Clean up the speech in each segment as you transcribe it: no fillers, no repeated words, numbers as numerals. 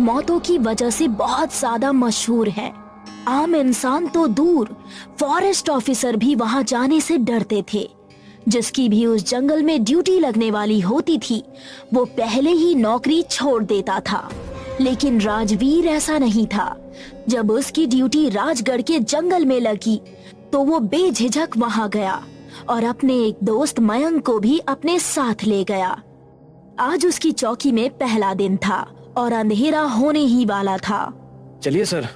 मौतों की वजह से बहुत ज्यादा मशहूर है। आम इंसान तो दूर, फॉरेस्ट ऑफिसर भी वहां जाने से डरते थे। जिसकी भी उस जंगल में ड्यूटी लगने वाली होती थी वो पहले ही नौकरी छोड़ देता था। लेकिन राजवीर ऐसा नहीं था। जब उसकी ड्यूटी राजगढ़ के जंगल में लगी तो वो बेझिझक वहां गया और अपने एक दोस्त मयंक को भी अपने साथ ले गया। आज उसकी चौकी में पहला दिन था और अंधेरा होने ही वाला था। चलिए सर,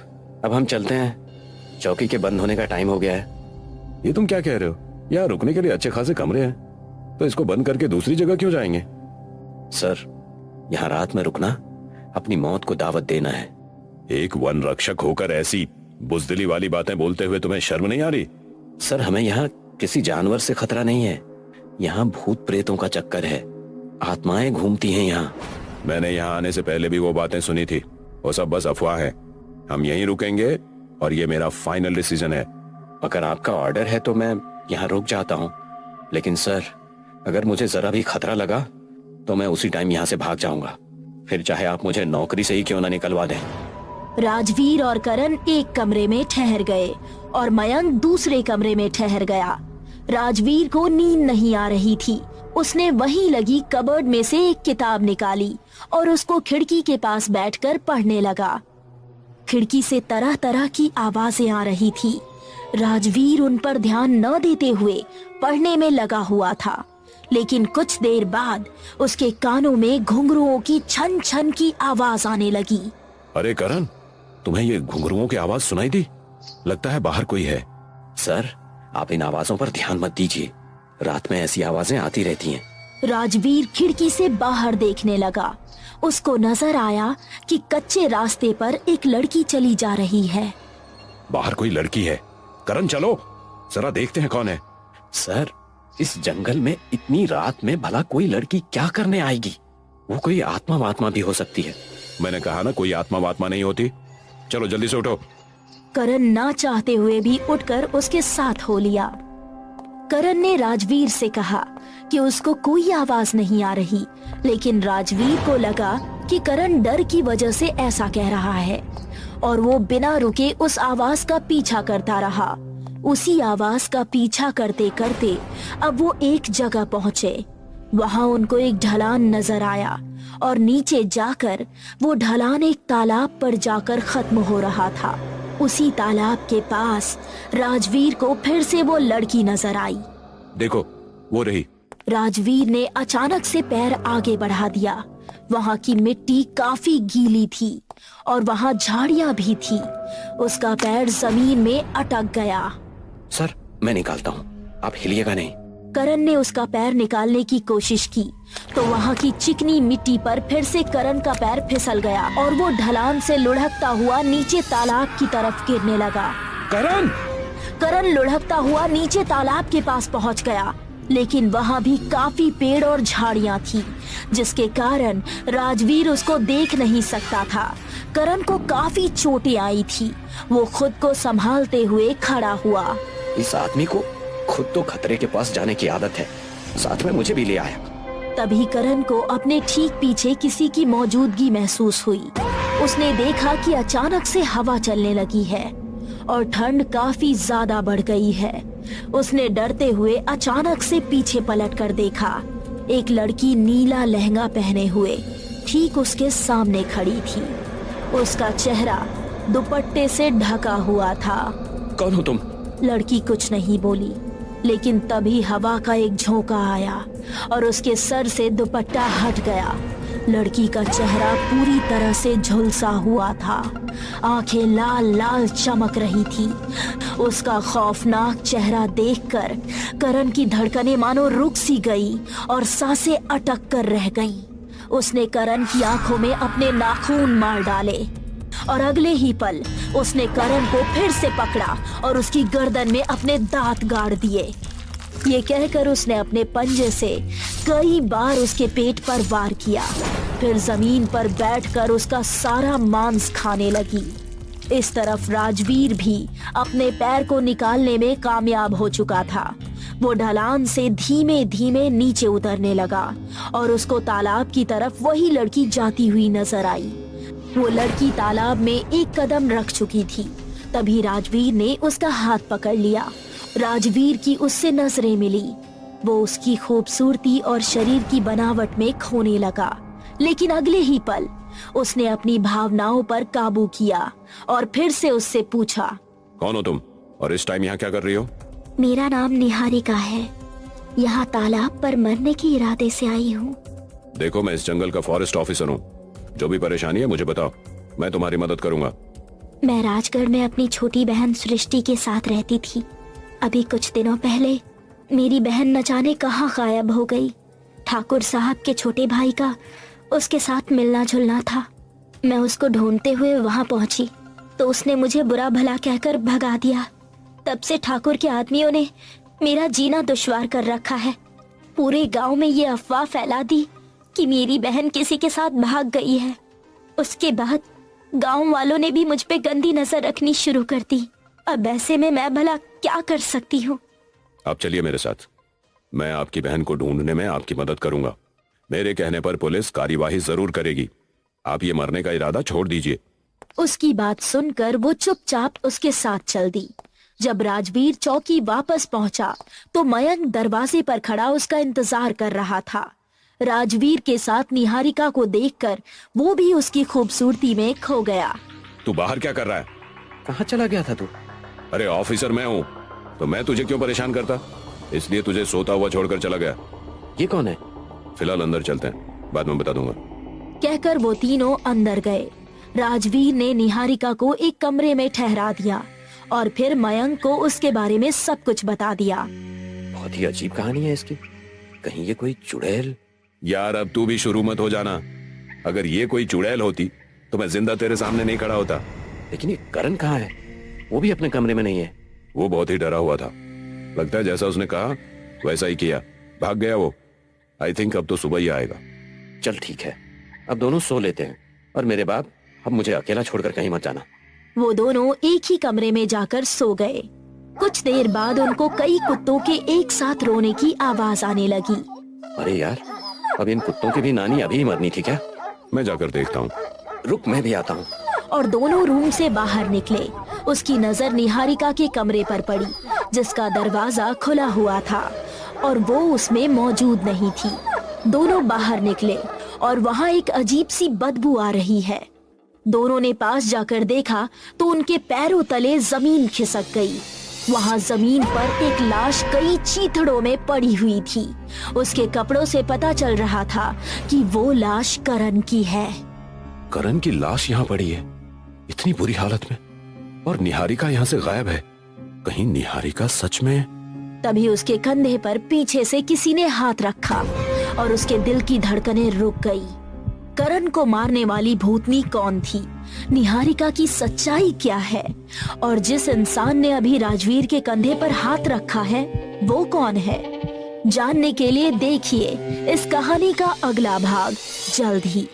अब हम चलते हैं। चौकी के बंद होने का टाइम हो गया है। ये तुम क्या कह रहे हो? यहाँ रुकने के लिए अच्छे खासे कमरे हैं, तो इसको बंद करके दूसरी जगह क्यों जाएंगे? सर, यहाँ रात में रुकना अपनी मौत को दावत देना है। एक वन रक्षक होकर ऐसी बुजदिली वाली बातें बोलते हुए तुम्हें शर्म नहीं आ रही? सर, हमें यहाँ किसी जानवर से खतरा नहीं है। यहाँ भूत प्रेतों का चक्कर है, आत्माएं घूमती हैं यहाँ। मैंने यहाँ आने से पहले भी वो बातें सुनी थी, वो सब बस अफवाह है। हम यहीं रुकेंगे और ये मेरा फाइनल डिसीजन है। अगर आपका ऑर्डर है तो मैं यहाँ रुक जाता हूँ, लेकिन सर अगर मुझे जरा भी खतरा लगा तो मैं उसी टाइम यहाँ से भाग जाऊंगा, फिर चाहे आप मुझे नौकरी से ही क्यों ना निकलवा दें। राजवीर और करण एक कमरे में ठहर गए और मयंक दूसरे कमरे में ठहर गया। राजवीर को नींद नहीं आ रही थी। उसने वहीं लगी कबर्ड में से एक किताब निकाली और उसको खिड़की के पास बैठकर पढ़ने लगा। खिड़की से तरह तरह की आवाजें आ रही थी। राजवीर उन पर ध्यान न देते हुए पढ़ने में लगा हुआ था, लेकिन कुछ देर बाद उसके कानों में घुंघरुओं की छन छन की आवाज आने लगी। अरे करण, तुम्हें ये घुंघरुओं की आवाज सुनाई दी? लगता है बाहर कोई है। सर, आप इन आवाजों पर ध्यान मत दीजिए, रात में ऐसी आवाजें आती रहती हैं। राजवीर खिड़की से बाहर देखने लगा। उसको नजर आया कि कच्चे रास्ते पर एक लड़की चली जा रही है। बाहर कोई लड़की है। करण चलो, जरा देखते हैं कौन है। सर, इस जंगल में इतनी रात में भला कोई लड़की क्या करने आएगी? वो कोई आत्मा वात्मा भी हो सकती है। मैंने कहा ना, कोई आत्मा वात्मा नहीं होती। चलो जल्दी से उठो। करण ना चाहते हुए भी उठकर उसके साथ हो लिया। करण ने राजवीर से कहा कि उसको कोई आवाज नहीं आ रही, लेकिन राजवीर को लगा कि करण डर की वजह से ऐसा कह रहा है और वो बिना रुके उस आवाज का पीछा करता रहा। उसी आवाज का पीछा करते करते अब वो एक जगह पहुँचे। वहाँ उनको एक ढलान नजर आया और नीचे जाकर वो ढलान एक तालाब पर जाकर खत्म हो रहा था। उसी तालाब के पास राजवीर को फिर से वो लड़की नजर आई। देखो, वो रही। राजवीर ने अचानक से पैर आगे बढ़ा दिया। वहाँ की मिट्टी काफी गीली थी और वहाँ झाड़ियाँ भी थी। उसका पैर जमीन में अटक गया। सर, मैं निकालता हूँ, आप हिलिएगा नहीं। करण ने उसका पैर निकालने की कोशिश की तो वहाँ की चिकनी मिट्टी पर फिर से करण का पैर फिसल गया और वो ढलान से लुढ़कता हुआ नीचे तालाब की तरफ गिरने लगा। करण लुढ़कता हुआ नीचे तालाब के पास पहुँच गया, लेकिन वहाँ भी काफी पेड़ और झाड़ियाँ थी, जिसके कारण राजवीर उसको देख नहीं सकता था। करण को काफी चोटें आई थी। वो खुद को संभालते हुए खड़ा हुआ। इस आदमी को खुद तो खतरे के पास जाने की आदत है, साथ में मुझे भी ले आया। तभी करण को अपने ठीक पीछे किसी की मौजूदगी महसूस हुई। उसने देखा कि अचानक से हवा चलने लगी है और ठंड काफी ज्यादा बढ़ गई है। उसने डरते हुए अचानक से पीछे पलट कर देखा। एक लड़की नीला लहंगा पहने हुए ठीक उसके सामने खड़ी थी। उसका चेहरा दुपट्टे से ढका हुआ था। कौन हो तुम? लड़की कुछ नहीं बोली, लेकिन तभी हवा का एक झोंका आया और उसके सर से दुपट्टा हट गया। लड़की का चेहरा पूरी तरह से झुलसा हुआ था। आंखें लाल लाल चमक रही थी। उसका खौफनाक चेहरा देखकर करण की धड़कनें मानो रुक सी गई और सांसें अटक कर रह गईं। उसने करण की आंखों में अपने नाखून मार डाले और अगले ही पल उसने करण को फिर से पकड़ा और उसकी गर्दन में अपने दांत गाड़ दिए। ये कहकर उसने अपने पंजे से कई बार उसके पेट पर वार किया, फिर जमीन पर बैठकर उसका सारा मांस खाने लगी। इस तरफ राजवीर भी अपने पैर को निकालने में कामयाब हो चुका था। वो ढलान से धीमे धीमे नीचे उतरने लगा और उसको तालाब की तरफ वही लड़की जाती हुई नजर आई। वो लड़की तालाब में एक कदम रख चुकी थी। तभी राजवीर ने उसका हाथ पकड़ लिया। राजवीर की उससे नजरें मिली। वो उसकी खूबसूरती और शरीर की बनावट में खोने लगा, लेकिन अगले ही पल उसने अपनी भावनाओं पर काबू किया और फिर से उससे पूछा, कौन हो तुम और इस टाइम यहाँ क्या कर रही हो? मेरा नाम निहारिका है। यहाँ तालाब पर मरने के इरादे से आई हूँ। देखो, मैं इस जंगल का फॉरेस्ट ऑफिसर हूँ। जो भी परेशानी है मुझे बताओ, मैं तुम्हारी मदद करूंगा। मैं राजगढ़ में अपनी छोटी बहन सृष्टि के साथ रहती थी। अभी कुछ दिनों पहले मेरी बहन न जाने कहाँ गायब हो गई। ठाकुर साहब के छोटे भाई का उसके साथ मिलना जुलना था। मैं उसको ढूंढते हुए वहां पहुंची तो उसने मुझे बुरा भला कहकर भगा दिया। तब से ठाकुर के आदमियों ने मेरा जीना दुश्वार कर रखा है। पूरे गांव में ये अफवाह फैला दी कि मेरी बहन किसी के साथ भाग गई है। उसके बाद गांव वालों ने भी मुझ पे गंदी नजर रखनी शुरू कर दी। अब ऐसे में मैं भला क्या कर सकती हूँ? आप चलिए मेरे साथ, मैं आपकी बहन को ढूंढने में आपकी मदद करूंगा। मेरे कहने पर पुलिस कार्यवाही जरूर करेगी। आप ये मरने का इरादा छोड़ दीजिए। उसकी बात सुनकर वो चुपचाप उसके साथ चल दी। जब राजवीर चौकी वापस पहुंचा तो मयंक दरवाजे पर खड़ा उसका इंतजार कर रहा था। राजवीर के साथ निहारिका को देखकर वो भी उसकी खूबसूरती में खो गया। तू बाहर क्या कर रहा है? कहाँ चला गया था तू? अरे ऑफिसर मैं हूँ, तो मैं तुझे क्यों परेशान करता? इसलिए तुझे सोता हुआ छोड़कर चला गया। ये कौन है? फिलहाल अंदर चलते हैं, बाद में बता दूंगा। कहकर वो तीनों अंदर गए। राजवीर ने निहारिका को एक कमरे में ठहरा दिया और फिर मयंक को उसके बारे में सब कुछ बता दिया। बहुत ही अजीब कहानी है इसकी। कहीं ये कोई चुड़ैल? यार अब तू भी शुरू मत हो जाना। अगर ये कोई चुड़ैल होती तो मैं जिंदा तेरे सामने नहीं खड़ा होता। लेकिन ये करण कहाँ है? वो भी अपने कमरे में नहीं है। वो बहुत ही डरा हुआ था। लगता है जैसा उसने कहा वैसा ही किया, भाग गया वो। आई थिंक अब तो सुबह ही आएगा। चल ठीक है, अब दोनों सो लेते हैं। और मेरे बाप, अब मुझे अकेला छोड़कर कहीं मत जाना। वो दोनों एक ही कमरे में जाकर सो गए। कुछ देर बाद उनको कई कुत्तों के एक साथ रोने की आवाज आने लगी। अरे यार, अब इन कुत्तों की भी नानी अभी ही मरनी थी क्या? मैं जाकर देखता हूँ। रुक, मैं भी आता हूँ। और दोनों रूम से बाहर निकले। उसकी नजर निहारिका के कमरे पर पड़ी, जिसका दरवाजा खुला हुआ था और वो उसमें मौजूद नहीं थी। दोनों बाहर निकले और वहाँ एक अजीब सी बदबू आ रही है। दोनों ने पास जाकर देखा तो उनके पैरों तले जमीन खिसक गई। वहाँ जमीन पर एक लाश कई चीथड़ों में पड़ी हुई थी। उसके कपड़ों से पता चल रहा था कि वो लाश करण की है। करण की लाश यहाँ पड़ी है, इतनी बुरी हालत में, और निहारिका यहाँ से गायब है। कहीं निहारिका सच में? तभी उसके कंधे पर पीछे से किसी ने हाथ रखा और उसके दिल की धड़कनें रुक गई। करण को मारने वाली भूतनी कौन थी? निहारिका की सच्चाई क्या है? और जिस इंसान ने अभी राजवीर के कंधे पर हाथ रखा है वो कौन है? जानने के लिए देखिए इस कहानी का अगला भाग जल्द ही।